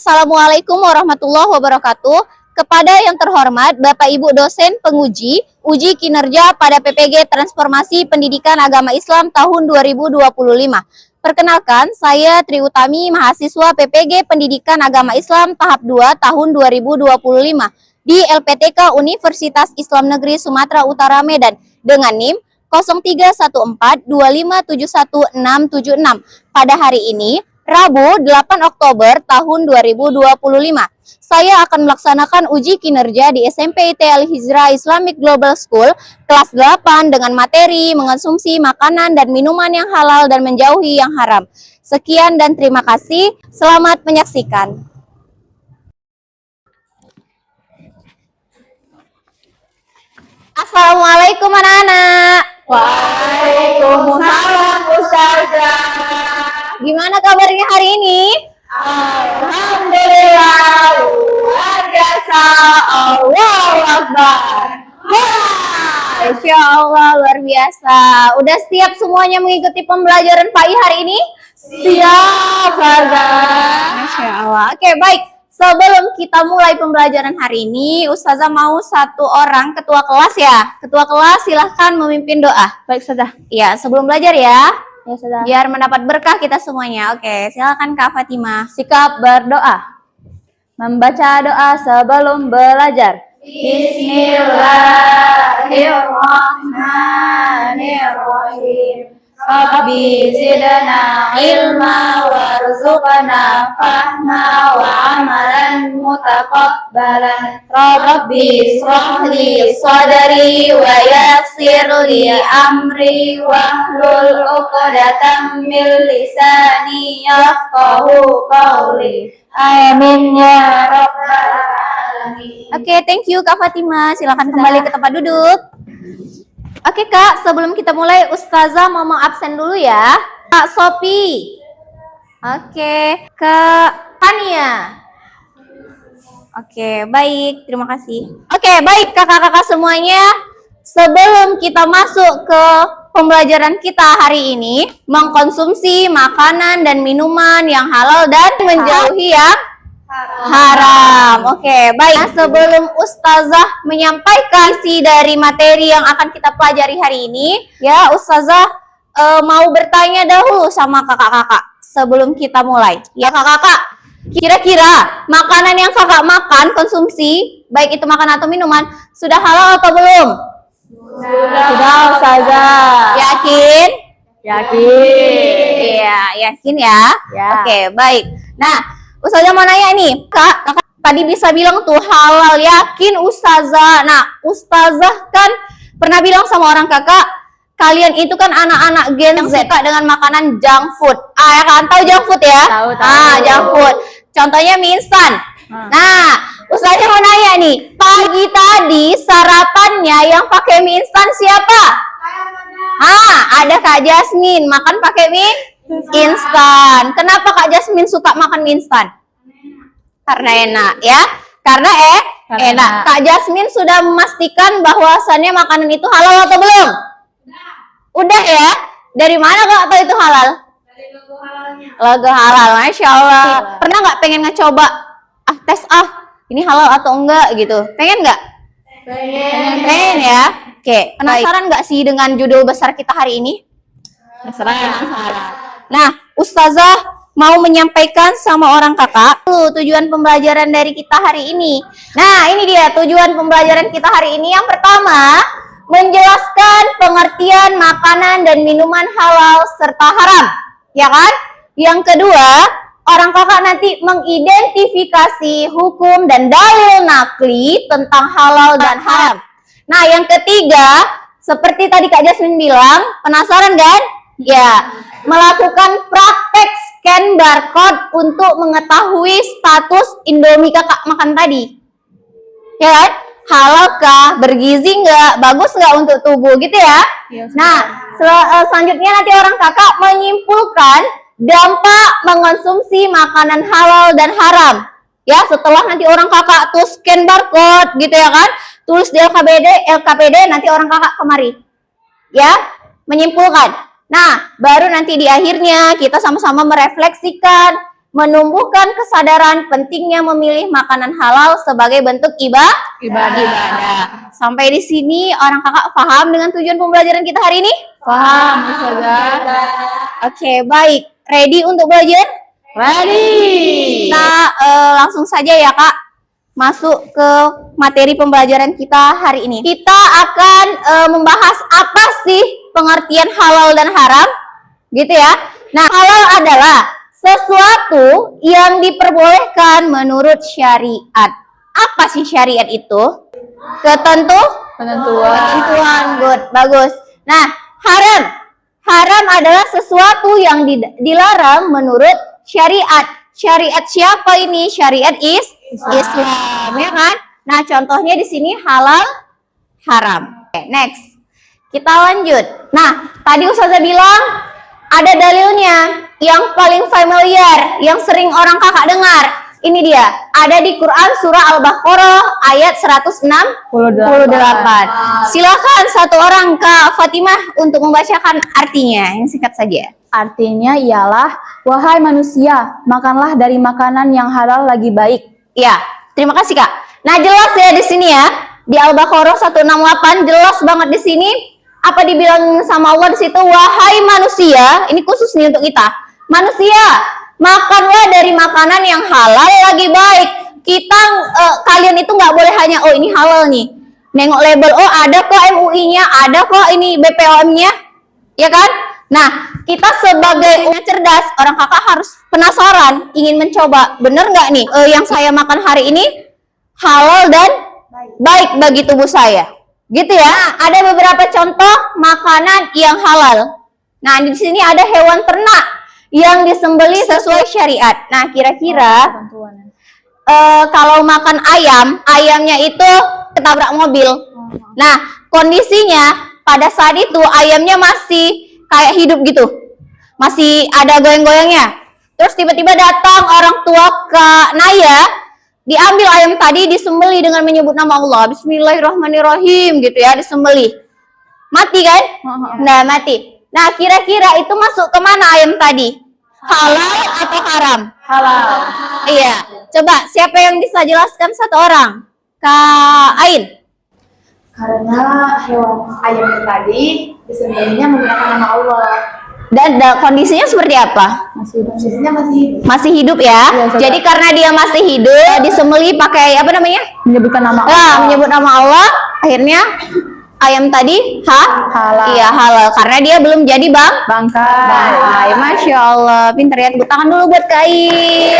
Assalamualaikum warahmatullahi wabarakatuh. Kepada yang terhormat Bapak Ibu dosen penguji uji kinerja pada PPG Transformasi Pendidikan Agama Islam tahun 2025. Perkenalkan, saya Tri Utami, mahasiswa PPG Pendidikan Agama Islam tahap 2 tahun 2025 di LPTK Universitas Islam Negeri Sumatera Utara Medan dengan NIM 031425717676. Pada hari ini, Rabu 8 Oktober tahun 2025, saya akan melaksanakan uji kinerja di SMP IT Al-Hijrah Islamic Global School kelas 8 dengan materi mengonsumsi makanan dan minuman yang halal dan menjauhi yang haram. Sekian dan terima kasih. Selamat menyaksikan. Assalamualaikum anak-anak. Waalaikumsalam Ustazah. Gimana kabarnya hari ini? Alhamdulillah, luar biasa. Allahu Akbar. Masya Allah, luar biasa. Udah siap semuanya mengikuti pembelajaran pagi hari ini? Siap, Ustazah. Masya Allah. Oke, baik. Sebelum kita mulai pembelajaran hari ini, Ustazah mau satu orang ketua kelas ya. Ketua kelas silahkan memimpin doa. Baik, Ustazah. Ya, sebelum belajar ya. Ya, Ustazah. Biar mendapat berkah kita semuanya. Oke, silakan Kak Fatimah. Sikap berdoa. Membaca doa sebelum belajar. Bismillahirrahmanirrahim. Rabbi zidna ilma warzuqna fahma wa amalan mutaqabbalan. Rabbi israh li sadri wa yassir li amri wahlul 'uqdatam min lisani yafqahu qawli. Amin ya rabbal alamin. Oke, thank you Kak Fatimah. Silakan kembali ke tempat duduk. Oke Kak, sebelum kita mulai, Ustazah mau absen dulu ya. Kak Sopi. Oke, Kak Tania. Oke, baik. Terima kasih. Oke, baik kakak-kakak semuanya. Sebelum kita masuk ke pembelajaran kita hari ini, mengkonsumsi makanan dan minuman yang halal dan menjauhi yang haram. Oke, baik. Nah, sebelum Ustazah menyampaikan isi dari materi yang akan kita pelajari hari ini, ya Ustazah mau bertanya dahulu sama kakak-kakak sebelum kita mulai. Ya kakak-kakak, kira-kira makanan yang kakak makan, konsumsi, baik itu makanan atau minuman, sudah halal atau belum? Sudah, Ustazah. Yakin? Yakin. Iya, yakin ya? Ya. Oke, baik. Nah, Ustazah mau nanya nih, kakak tadi bisa bilang tuh halal, yakin Ustazah. Nah, Ustazah kan pernah bilang sama orang kakak, kalian itu kan anak-anak Gen Z Kak, dengan makanan junk food. Ya kan, tahu junk food ya? Tahu. Junk food. Contohnya mie instan. Nah, Ustazah mau nanya nih, pagi tadi sarapannya yang pakai mie instan siapa? Ada Kak Jasmine makan pakai mie instan. Kenapa Kak Jasmine suka makan mie instan? Karena enak ya. Karena enak. Kak Jasmine sudah memastikan bahwasannya makanan itu halal atau belum? Udah ya. Dari mana Kak tahu itu halal? Dari logo halalnya. Logo halal, Masya Allah. Pernah nggak pengen ngecoba? Tes ini halal atau enggak gitu? Pengen nggak? Pengen ya. Oke, penasaran nggak sih dengan judul besar kita hari ini? Nah, Ustazah mau menyampaikan sama orang kakak tujuan pembelajaran dari kita hari ini. Nah, ini dia tujuan pembelajaran kita hari ini. Yang pertama, menjelaskan pengertian makanan dan minuman halal serta haram. Ya kan? Yang kedua, orang kakak nanti mengidentifikasi hukum dan dalil nakli tentang halal dan haram. Nah, yang ketiga, seperti tadi Kak Jasmine bilang, penasaran kan? Ya, melakukan praktek scan barcode untuk mengetahui status Indomie kakak makan tadi. Ya kan? Halal kah? Bergizi nggak? Bagus nggak untuk tubuh gitu ya? Nah, selanjutnya nanti orang kakak menyimpulkan dampak mengonsumsi makanan halal dan haram. Ya, setelah nanti orang kakak tuh scan barcode gitu ya kan? Tulis di LKPD nanti orang kakak kemari. Ya, menyimpulkan. Nah, baru nanti di akhirnya kita sama-sama merefleksikan menumbuhkan kesadaran pentingnya memilih makanan halal sebagai bentuk ibadah. Sampai di sini orang kakak paham dengan tujuan pembelajaran kita hari ini? Paham, Ustazah. Oke, baik. Ready untuk belajar? Ready. Kita langsung saja ya kak, masuk ke materi pembelajaran kita hari ini. Kita akan membahas apa sih pengertian halal dan haram, gitu ya. Nah, halal adalah sesuatu yang diperbolehkan menurut syariat. Apa sih syariat itu? Ketentuan, good, bagus. Nah, haram adalah sesuatu yang dilarang menurut syariat. Syariat siapa ini? Syariat Islam, ya kan? Nah, contohnya di sini halal, haram. Oke, next. Kita lanjut. Nah, tadi Ustazah bilang ada dalilnya yang paling familiar, yang sering orang kakak dengar. Ini dia, ada di Quran surah Al-Baqarah ayat 168. Silakan satu orang Kak Fatimah untuk membacakan artinya, yang singkat saja. Artinya ialah, wahai manusia, makanlah dari makanan yang halal lagi baik. Ya, terima kasih Kak. Nah, jelas ya di sini ya, di Al-Baqarah 168 jelas banget di sini apa dibilang sama Allah di situ, wahai manusia, ini khusus nih untuk kita. Manusia, makanlah dari makanan yang halal lagi baik. Kalian itu nggak boleh hanya oh ini halal nih. Nengok label, oh ada kok MUI-nya, ada kok ini BPOM-nya. Ya kan? Nah, kita sebagai orang cerdas, orang kakak harus penasaran, ingin mencoba, bener nggak nih yang saya makan hari ini halal dan baik bagi tubuh saya. Gitu ya. Nah, ada beberapa contoh makanan yang halal. Nah, di sini ada hewan ternak yang disembelih sesuai syariat. Nah, kira-kira kalau makan ayamnya itu ketabrak mobil. Nah, kondisinya pada saat itu ayamnya masih kayak hidup gitu. Masih ada goyang-goyangnya. Terus tiba-tiba datang orang tua Kak Naya, diambil ayam tadi, disembelih dengan menyebut nama Allah. Bismillahirrahmanirrahim gitu ya, disembelih. Mati kan? Nah, mati. Nah, kira-kira itu masuk ke mana ayam tadi? Halal atau haram? Halal. Iya. Coba, siapa yang bisa jelaskan satu orang? Kak Ain. Karena hewan ayam tadi disembelihnya menggunakan nama Allah. Dan kondisinya seperti apa? Kondisinya masih hidup. Masih hidup ya. Jadi karena dia masih hidup, disembelih pakai apa namanya? Menyebutkan nama Allah. Menyebut nama Allah, akhirnya ayam tadi halal. Iya, halal karena dia belum jadi bangkai. Masya Allah, pinter ya. Tepuk tangan dulu buat Kain.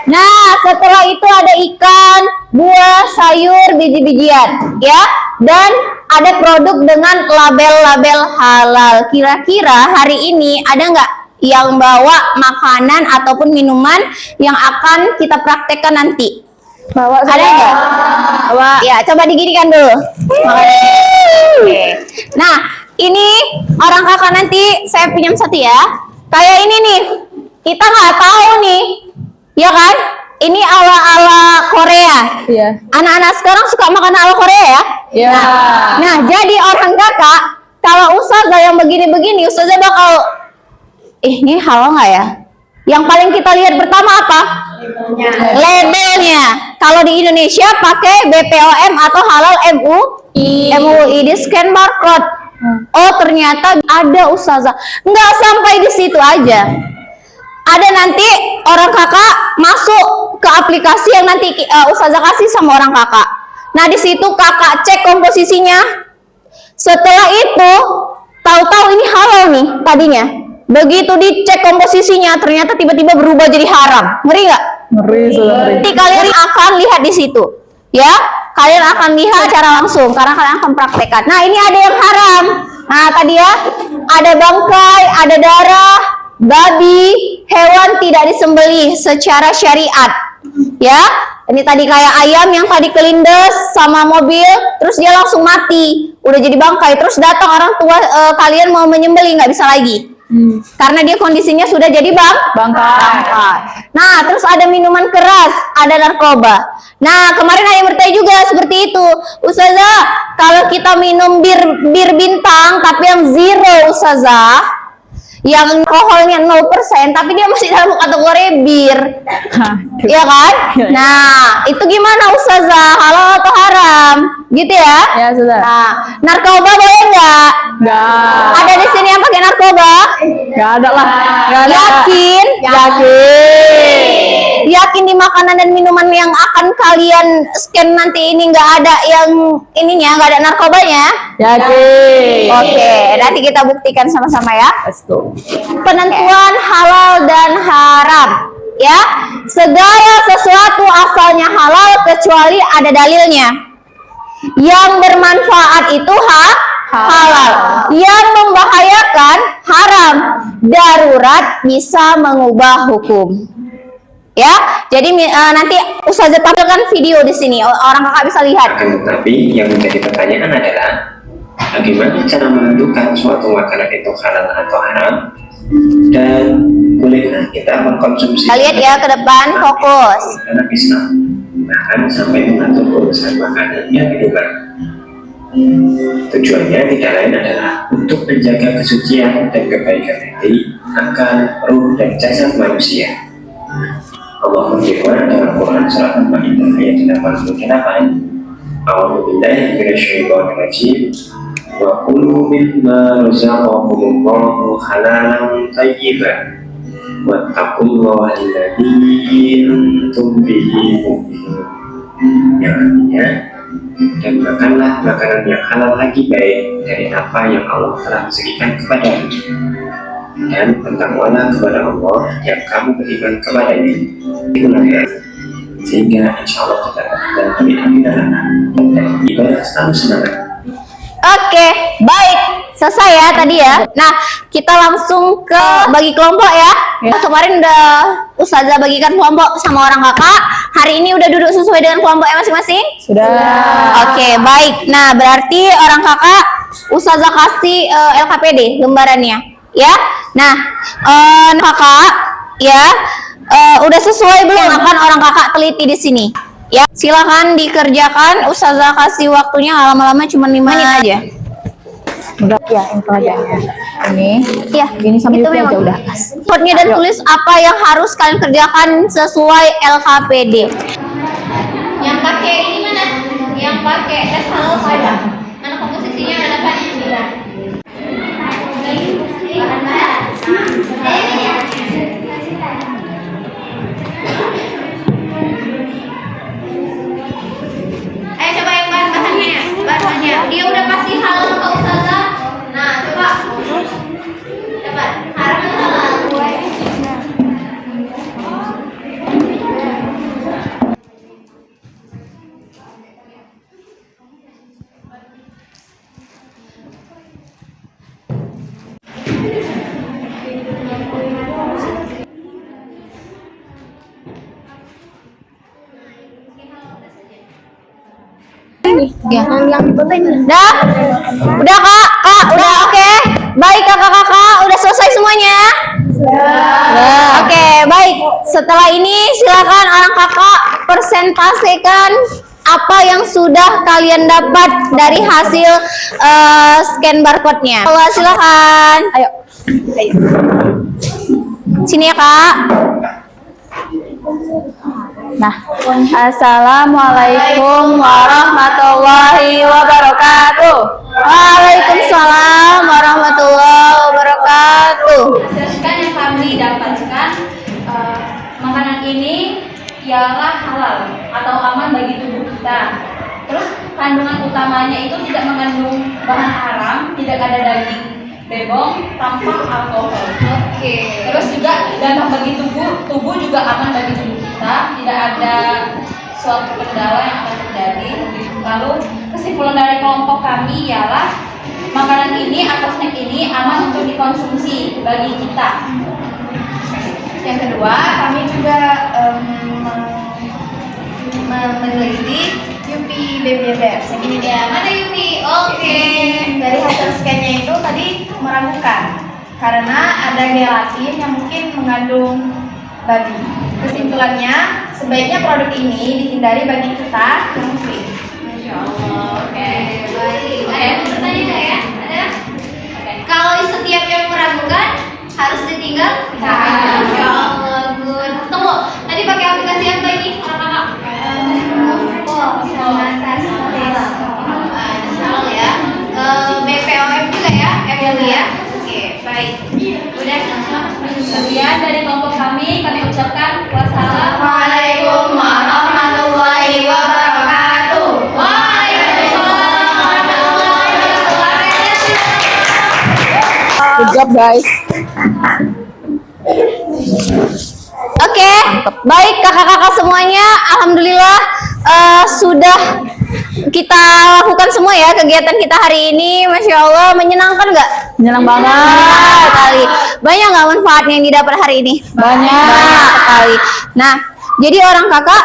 Nah, setelah itu ada ikan, buah, sayur, biji-bijian, ya. Dan ada produk dengan label-label halal. Kira-kira hari ini ada nggak yang bawa makanan ataupun minuman yang akan kita praktekkan nanti? Bawa Ada nggak? Bawa. Ya, coba diginikan dulu. Oke. Nah, ini orang kakak nanti saya pinjam satu ya. Kayak ini nih, kita nggak tahu nih, ya kan? Ini ala-ala Korea. Iya. Anak-anak sekarang suka makan ala Korea ya? Iya. Nah, jadi orang kakak, kalau Ustazah yang begini-begini, Ustazah bakal, ini halal nggak ya? Yang paling kita lihat pertama apa? Labelnya. Kalau di Indonesia pakai BPOM atau halal MUI, di scan barcode. Oh, ternyata ada Ustazah. Nggak sampai di situ aja. Ada nanti orang kakak masuk ke aplikasi yang nanti Ustazah kasih sama orang kakak. Nah, di situ kakak cek komposisinya. Setelah itu, tahu-tahu ini halal nih tadinya. Begitu dicek komposisinya, ternyata tiba-tiba berubah jadi haram. Ngeri nggak? Ngeri, Nanti kalian akan lihat di situ, ya. Kalian akan lihat secara langsung karena kalian akan praktekkan. Nah, ini ada yang haram. Nah, tadi ya, ada bangkai, ada darah, babi, hewan tidak disembelih secara syariat, ya. Ini tadi kayak ayam yang tadi kelindes sama mobil, terus dia langsung mati, udah jadi bangkai. Terus datang orang tua kalian mau menyembelih, nggak bisa lagi. Karena dia kondisinya sudah jadi bangkai. Nah, terus ada minuman keras, ada narkoba. Nah, kemarin ada yang bertanya juga seperti itu. Ustazah, kalau kita minum bir bintang tapi yang zero, Ustazah, yang alkoholnya 0% tapi dia masih dalam kategori bir. Iya kan? Nah, itu gimana Ustazah? Halal atau haram? Gitu ya? Ya, sudah. Nah, narkoba boleh nggak? Nggak. Ada di sini yang pakai narkoba? Nggak ada lah. Nggak ada. Yakin? Yakin di makanan dan minuman yang akan kalian scan nanti ini nggak ada yang ininya, nggak ada narkobanya? Yakin. Oke, nanti kita buktikan sama-sama ya. Let's go. Penentuan halal dan haram. Ya, segala sesuatu asalnya halal kecuali ada dalilnya. Yang bermanfaat itu halal. Yang membahayakan haram. Darurat bisa mengubah hukum. Ya, jadi nanti Ustazah tampilkan video di sini, orang kakak bisa lihat. Akan tetapi yang menjadi pertanyaan adalah bagaimana cara menentukan suatu makanan itu halal atau haram, dan bolehkah kita mengkonsumsi? Kita lihat ya ke depan, fokus. Dalam Islam bahkan sampai mengatur urusan makanan yang minuman. Tujuannya tidak lain adalah untuk menjaga kesucian dan kebaikan hati, akal, ruh, dan jasad manusia. Allah berfirman dalam Quran surat Al-Maidah ayat 88, A'udzu billahi minasyaitonir rajim. Wa kulu mimma razaqakumullahu halalan thayyiban wattaqullaha alladzi antum bihi mu'minun. Yang artinya, dan makanlah makanan yang halal lagi baik dari apa yang Allah telah berikan kepadamu, dan bertakwalah kepada Allah yang kamu berikan kepadanya. Itulah sehingga insya Allah kita akan lebih dan ibadah selalu semangat. Oke, baik. Selesai ya tadi ya. Nah, kita langsung ke bagi kelompok ya. Kemarin udah Ustazah bagikan kelompok sama orang kakak. Hari ini udah duduk sesuai dengan kelompoknya masing-masing? Sudah. Oke, baik. Nah, berarti orang kakak Ustazah kasih LKPD lembarannya, ya. Nah, kakak ya udah sesuai belum akan orang kakak teliti di sini? Ya, silakan dikerjakan. Ustazah kasih waktunya lama-lama cuma 5 menit aja. Udah ya, info aja. Ini. Ya, Gini sama itu Yuki aja memang. udah. Code-nya dan tulis apa yang harus kalian kerjakan sesuai LKPD. Yang pakai ini mana? Yang pakai tes halal saja. Mana komposisinya ada apa? Ayo coba yang bahannya. Dia udah pasti halal ke Ustazah. Nah, coba. Cepat. Haram atau halal? Ya. Udah kak, udah oke. Baik kakak-kakak, udah selesai semuanya. Oke, baik. Setelah ini silakan orang kakak persentasekan apa yang sudah kalian dapat dari hasil scan barcode-nya. Silakan. Ayo. Sini ya kak. Nah, Assalamualaikum warahmatullahi wabarakatuh. Waalaikumsalam warahmatullahi wabarakatuh. Berdasarkan yang kami dapatkan, makanan ini ialah halal atau aman bagi tubuh kita. Terus kandungan utamanya itu tidak mengandung bahan haram, tidak ada daging bebong tanpa alkohol. Oke. Terus juga dampak bagi tubuh juga aman bagi tubuh kita, tidak ada suatu kendala yang akan terjadi. Lalu kesimpulan dari kelompok kami ialah makanan ini atau snack ini aman untuk dikonsumsi bagi kita. Yang kedua, kami juga meneliti Yupi Baby Bears. Yang ini dia. Mana Yupi? Oke. Dari hasil scan-nya itu tadi meragukan karena ada gelatin yang mungkin mengandung babi. Kesimpulannya, sebaiknya produk ini dihindari bagi kita yang muslim. Masya Allah. Oke, baik. Ada yang bertanya nggak ya? Ada? Kalau setiap yang meragukan, Harus ditinggal? Ya Allah, Gun. Tunggu, tadi pakai aplikasi apa ini orang kakak? Install ya. BPOM juga ya, FLB ya. Oke, baik. Udah. Sekian dari kelompok kami ucapkan Assalamualaikum warahmatullahi wabarakatuh. Waalaikumsalam warahmatullahi wabarakatuh. Good job guys. Oke, baik kakak-kakak semuanya, alhamdulillah sudah kita lakukan semua ya kegiatan kita hari ini. Masya Allah, menyenangkan nggak? Menyenang banget. Sekali. Banyak nggak manfaatnya yang didapat hari ini? Banyak sekali. Nah, jadi orang kakak,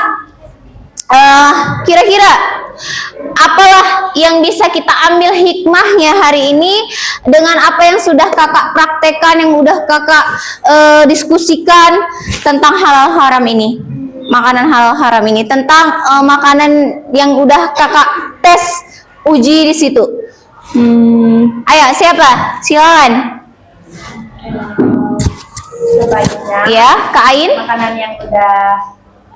kira-kira apalah yang bisa kita ambil hikmahnya hari ini dengan apa yang sudah kakak praktekkan, yang udah kakak diskusikan tentang halal haram ini, makanan halal haram ini, tentang makanan yang udah kakak tes uji di situ. Ayo siapa? Silakan. Sebaiknya Ya, Kak Ain. makanan yang udah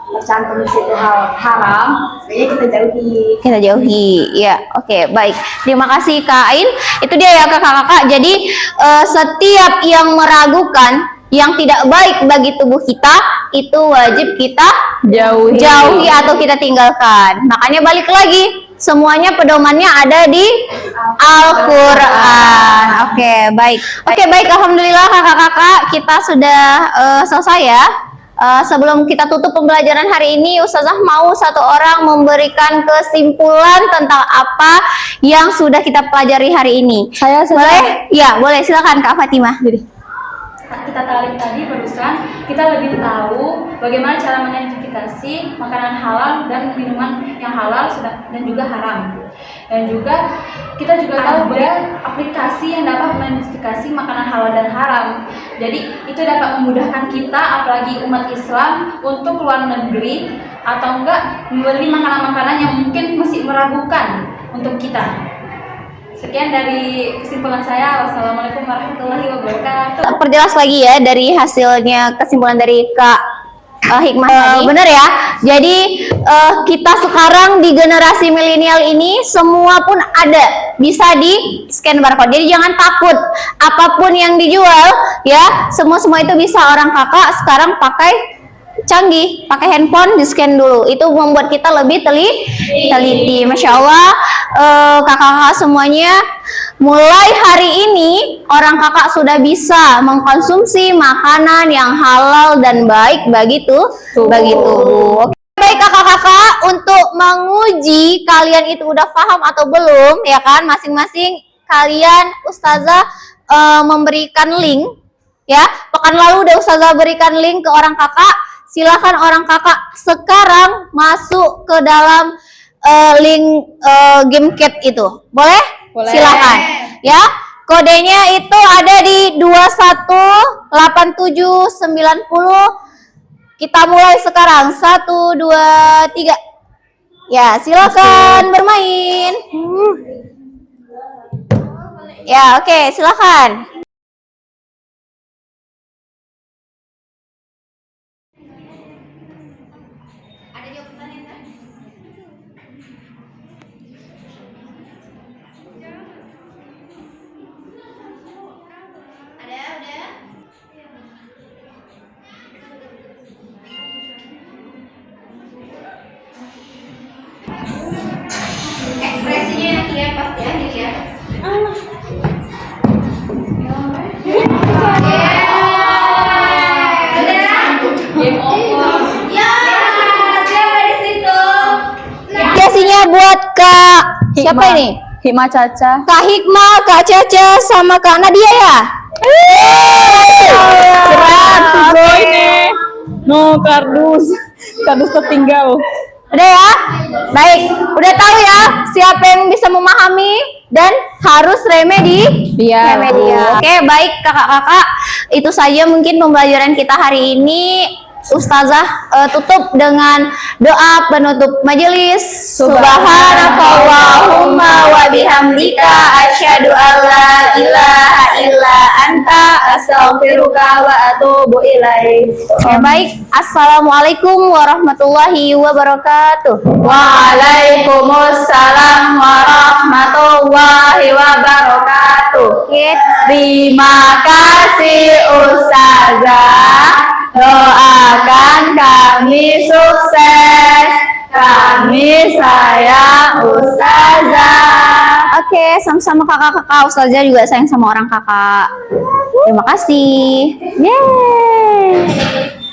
tercantum di situ haram, sebaiknya kita jauhi. Kita jauhi, ya. Oke, baik. Terima kasih Kak Ain. Itu dia ya kakak-kakak. Jadi setiap yang meragukan, yang tidak baik bagi tubuh kita, itu wajib kita jauhi atau kita tinggalkan. Makanya balik lagi, semuanya pedomannya ada di Al-Quran. Oke, baik. Oke, baik. Alhamdulillah kakak-kakak, kita sudah selesai ya. Sebelum kita tutup pembelajaran hari ini, Ustazah mau satu orang memberikan kesimpulan tentang apa yang sudah kita pelajari hari ini. Saya Boleh? Ya, boleh. Silakan Kak Fatimah. kita tarik tadi barusan, kita lebih tahu bagaimana cara mengidentifikasi makanan halal dan minuman yang halal dan juga haram. Dan juga kita juga tahu ada aplikasi yang dapat mengidentifikasi makanan halal dan haram. Jadi itu dapat memudahkan kita, apalagi umat Islam, untuk keluar negeri atau enggak membeli makanan-makanan yang mungkin masih meragukan untuk kita. Sekian dari kesimpulan saya. Wassalamualaikum warahmatullahi wabarakatuh. Perjelas lagi ya dari hasilnya, kesimpulan dari Kak Hikmah tadi. Bener ya. Jadi kita sekarang di generasi milenial ini semua pun ada, bisa di scan barcode. Jadi jangan takut, apapun yang dijual ya, semua itu bisa. Orang kakak sekarang pakai canggih, pakai handphone, di scan dulu. Itu membuat kita lebih teliti. Masya Allah, kakak-kakak semuanya, mulai hari ini orang kakak sudah bisa mengkonsumsi makanan yang halal dan baik bagi tubuh. Oke, baik kakak-kakak, untuk menguji kalian itu udah paham atau belum, ya kan? Masing-masing kalian Ustazah memberikan link, ya. Pekan lalu udah Ustazah berikan link ke orang kakak. Silakan orang kakak sekarang masuk ke dalam link GameCat itu. Boleh? Silakan. Ya. Kodenya itu ada di 218790. Kita mulai sekarang. 1 2 3. Ya, silakan bermain. Ya, oke, silakan. Ekspresinya nanti ya, pasti ya, dilihat. Game over. Ya, siapa di situ? Biasanya buat Kak siapa ini? Hikmah Caca. Kak Hikmah, Kak Caca, sama Kak Nadia ya? Berat tuh ini. No, kardus tertinggal. Udah ya? Baik, udah tahu ya siapa yang bisa memahami dan harus remedi? Iya. Oke, baik kakak-kakak, itu saja mungkin pembelajaran kita hari ini. Ustazah tutup dengan doa penutup majelis. Subhanakallahumma wa bihamdika asyhadu alla ilaha illa anta astaghfiruka wa atubu ilaik. Ya baik, assalamualaikum warahmatullahi wabarakatuh. Waalaikumsalam warahmatullahi wabarakatuh. Terima kasih Ustazah. Doakan kami sukses. Kami sayang Ustazah. Oke, sama-sama kakak-kakak. Ustazah juga sayang sama orang kakak. Terima kasih. Yeay.